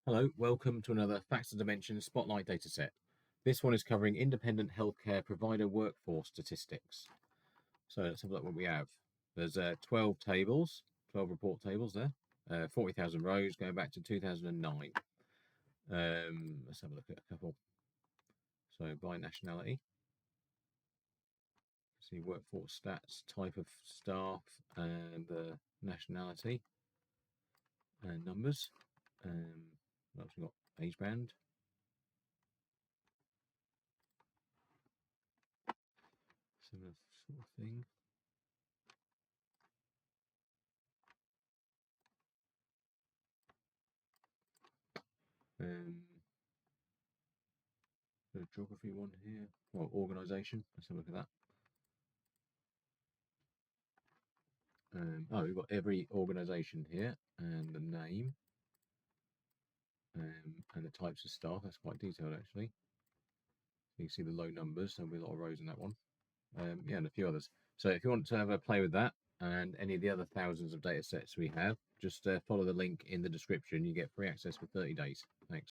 Hello, welcome to another Facts and Dimensions Spotlight Dataset. This one is covering independent healthcare provider workforce statistics. So let's have a look what we have. There's 12 tables, 12 report tables there, 40,000 rows going back to 2009. Let's have a look at a couple. So by nationality, see workforce stats, type of staff, and the nationality and numbers. We've also got age band. Similar sort of thing. The geography one here, well, organisation. Let's have a look at that. We've got every organisation here and the name and the types of staff. That's quite detailed actually. You can see the low numbers. There'll be a lot of rows in that one. Yeah, and a few others. So if you want to have a play with that and any of the other thousands of data sets we have, just follow the link in the description. You get free access for 30 days. Thanks.